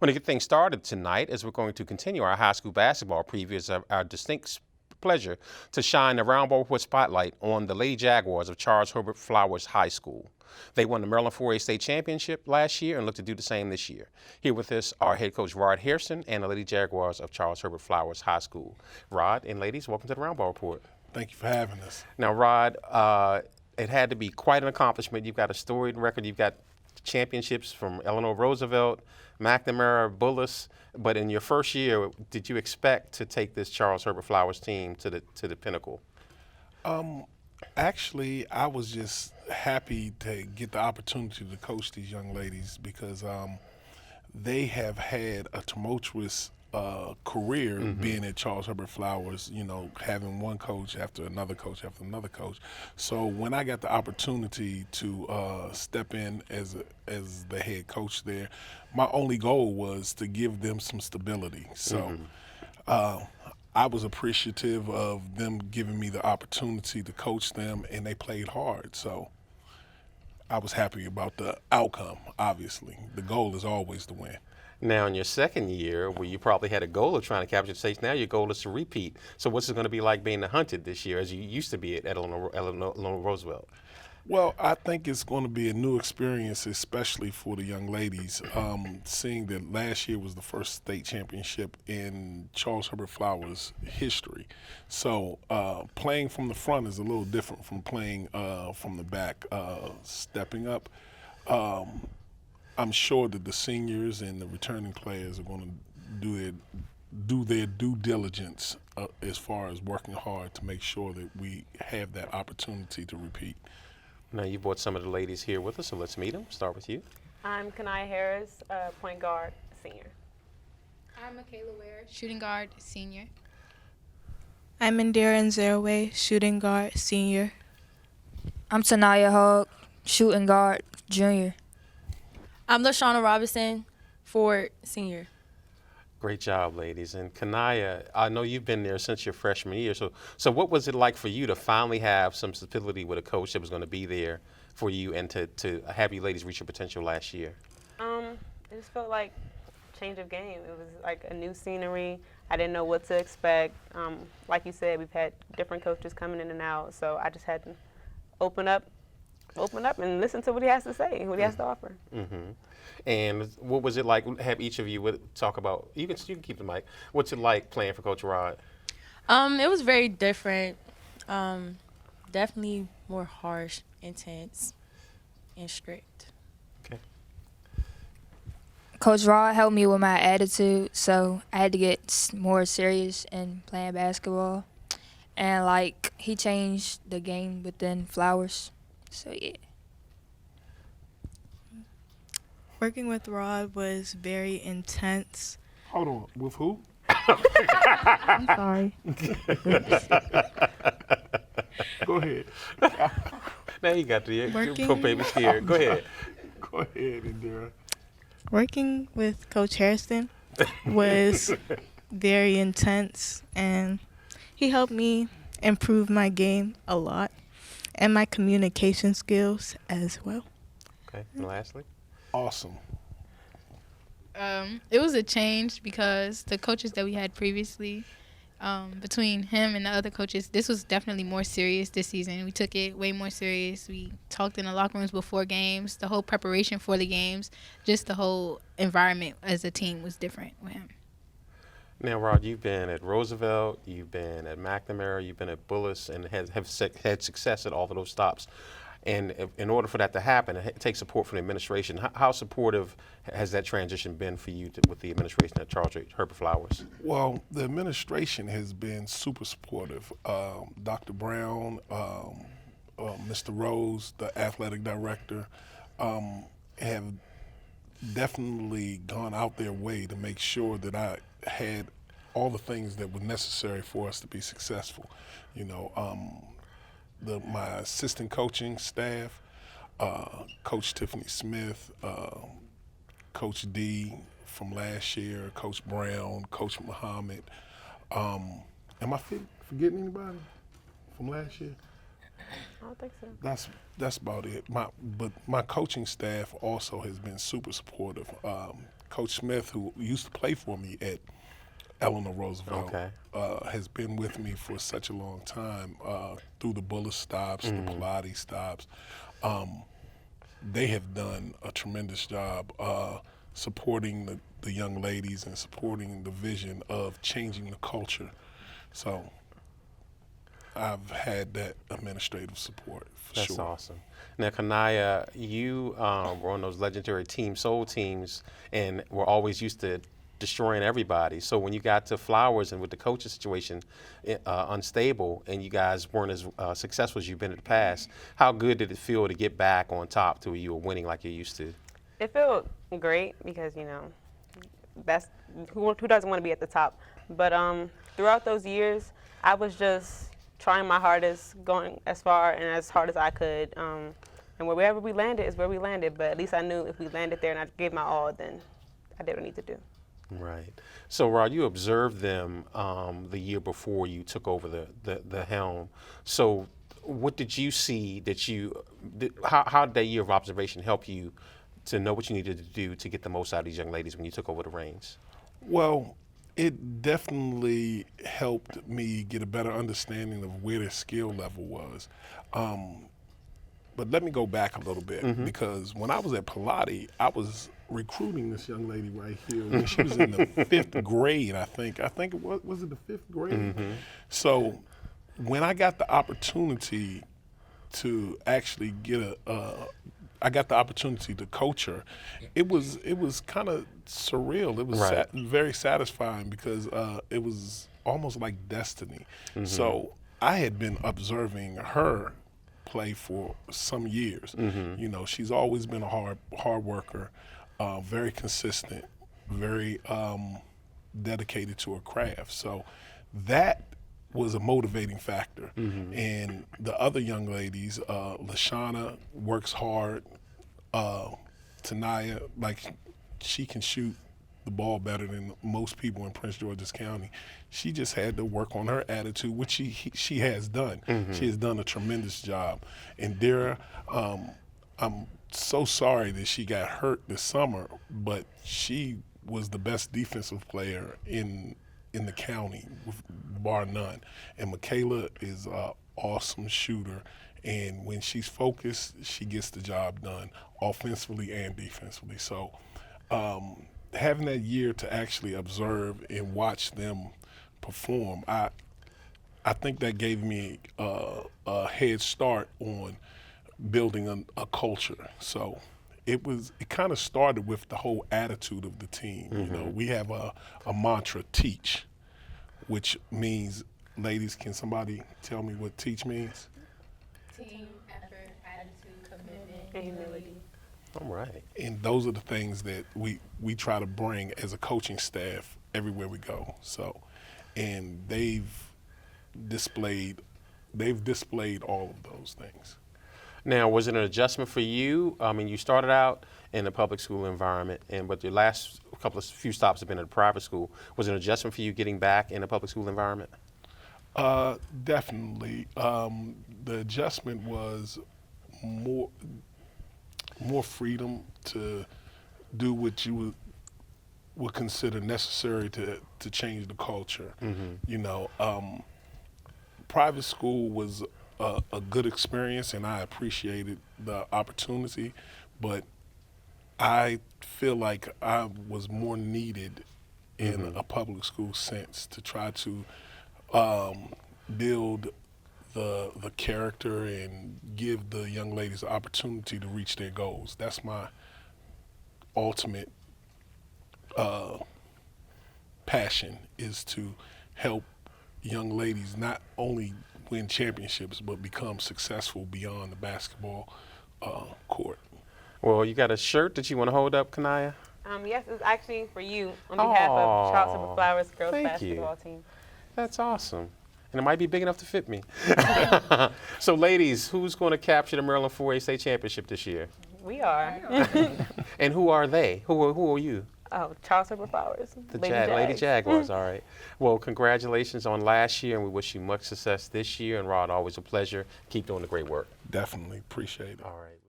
Want to get things started tonight as we're going to continue our high school basketball preview. It's our distinct pleasure to shine the Roundball Report spotlight on the Lady Jaguars of Charles Herbert Flowers High School. They won the Maryland 4A State Championship last year and look to do the same this year. Here with us are head coach Rod Hairston and the Lady Jaguars of Charles Herbert Flowers High School. Rod and ladies, welcome to the Roundball Report. Thank you for having us. Now, Rod, it had to be quite an accomplishment. You've got a storied record. You've got championships from Eleanor Roosevelt, McNamara, Bullis. But in your first year, did you expect to take this Charles Herbert Flowers team to the pinnacle? Actually, I was just happy to get the opportunity to coach these young ladies because they have had a tumultuous career being at Charles Herbert Flowers, you know, having one coach after another coach after another coach. So when I got the opportunity to step in as the head coach there, my only goal was to give them some stability. So I was appreciative of them giving me the opportunity to coach them, and they played hard. So I was happy about the outcome, obviously. The goal is always to win. Now, in your second year, where you probably had a goal of trying to capture the stage, now your goal is to repeat. So what's it going to be like being hunted this year as you used to be at Eleanor Roosevelt? Well, I think it's going to be a new experience, especially for the young ladies, seeing that last year was the first state championship in Charles Herbert Flowers history. So playing from the front is a little different from playing from the back. Stepping up, I'm sure that the seniors and the returning players are going to do their due diligence as far as working hard to make sure that we have that opportunity to repeat. Now, you brought some of the ladies here with us, so let's meet them. Start with you. I'm Kanaya Harris, point guard, senior. I'm Michaela Ware, shooting guard, senior. I'm Indira Nzerewe, shooting guard, senior. I'm Tanaya Hogg, shooting guard, junior. I'm LaShawna Robinson, forward, senior. Great job, ladies. And Kanaya, I know you've been there since your freshman year. So what was it like for you to finally have some stability with a coach that was going to be there for you and to have you ladies reach your potential last year? It just felt like change of game. It was like a new scenery. I didn't know what to expect. Like you said, we've had different coaches coming in and out, so I just had to open up and listen to what he has to say, what he has to offer. And what was it like? Have each of you talk about? You can keep the mic. What's it like playing for Coach Rod? It was very different. Definitely more harsh, intense, and strict. Okay. Coach Rod helped me with my attitude, so I had to get more serious in playing basketball. And, he changed the game within Flowers. So, yeah. Working with Rod was very intense. Hold on, with who? I'm sorry. Go ahead. Now you got the Working- baby scared. Go ahead. Go ahead, Indira. Working with Coach Hairston was very intense, and he helped me improve my game a lot and my communication skills as well. Okay, and lastly? Awesome. It was a change because the coaches that we had previously, between him and the other coaches, this was definitely more serious this season. We took it way more serious. We talked in the locker rooms before games, the whole preparation for the games, just the whole environment as a team was different with him. Now, Rod, you've been at Roosevelt, you've been at McNamara, you've been at Bullis, and have had success at all of those stops. And in order for that to happen, it takes support from the administration. How supportive has that transition been for you with the administration at Charles Herbert Flowers? Well, the administration has been super supportive. Dr. Brown, Mr. Rose, the athletic director, have definitely gone out their way to make sure that I had all the things that were necessary for us to be successful. You know, my assistant coaching staff, Coach Tiffany Smith, Coach D from last year, Coach Brown, Coach Muhammad. Am I forgetting anybody from last year? I don't think so. That's about it. But my coaching staff also has been super supportive. Coach Smith, who used to play for me at Eleanor Roosevelt, Okay. has been with me for such a long time, through the bullet stops, the Pilates stops. They have done a tremendous job supporting the young ladies and supporting the vision of changing the culture. So I've had that administrative support for That's sure. awesome. Now, Kanaya, you were on those legendary Team Soul teams and were always used to destroying everybody. So when you got to Flowers and with the coaching situation unstable and you guys weren't as successful as you've been in the past, how good did it feel to get back on top to where you were winning like you used to? It felt great because, you know, that's who doesn't want to be at the top. But throughout those years, I was just trying my hardest, going as far and as hard as I could. And wherever we landed is where we landed. But at least I knew if we landed there and I gave my all, then I did what I need to do. Right. So, Rod, you observed them the year before you took over the helm. So what did you see that how did that year of observation help you to know what you needed to do to get the most out of these young ladies when you took over the reins? Well, it definitely helped me get a better understanding of where their skill level was. But let me go back a little bit, because when I was at Pilates, I was recruiting this young lady right here when she was in the 5th grade, I think. I think it was it the 5th grade? So when I got the opportunity to actually get I got the opportunity to coach her, it was kind of surreal. It was Right. very satisfying because it was almost like destiny. So I had been observing her play for some years. You know, she's always been a hard worker, very consistent, very dedicated to her craft. So that was a motivating factor. And the other young ladies, Lashana works hard. Tanaya, like, she can shoot the ball better than most people in Prince George's County. She just had to work on her attitude, which she has done. She has done a tremendous job. And Dara, I'm so sorry that she got hurt this summer, but she was the best defensive player in the county, bar none. And Michaela is an awesome shooter, and when she's focused, she gets the job done, offensively and defensively. So having that year to actually observe and watch them perform, I think that gave me a head start on building a culture. So it kind of started with the whole attitude of the team. You know, we have a mantra, teach, which means, ladies, can somebody tell me what teach means? Team, effort, attitude, commitment, And humility. All right. And those are the things that we try to bring as a coaching staff everywhere we go. So, and they've displayed all of those things. Now, was it an adjustment for you? I mean, you started out in a public school environment, but your last few stops have been in a private school. Was it an adjustment for you getting back in a public school environment? Definitely. The adjustment was more freedom to do what you would consider necessary to change the culture. You know, private school was a good experience, and I appreciated the opportunity, but I feel like I was more needed in a public school sense to try to build the character and give the young ladies the opportunity to reach their goals. That's my ultimate passion, is to help young ladies not only win championships but become successful beyond the basketball court. Well, you got a shirt that you want to hold up, Kanaya? Yes, it's actually for you on behalf of Charles Silver Flowers girls thank basketball you. team. That's awesome. And it might be big enough to fit me. So, ladies, who's going to capture the Maryland 4A State Championship this year? We are. And who are they? Who are you? Oh, Charles Silver Flowers. The Jags. Lady Jaguars, all right. Well, congratulations on last year, and we wish you much success this year. And Rod, always a pleasure. Keep doing the great work. Definitely appreciate it. All right.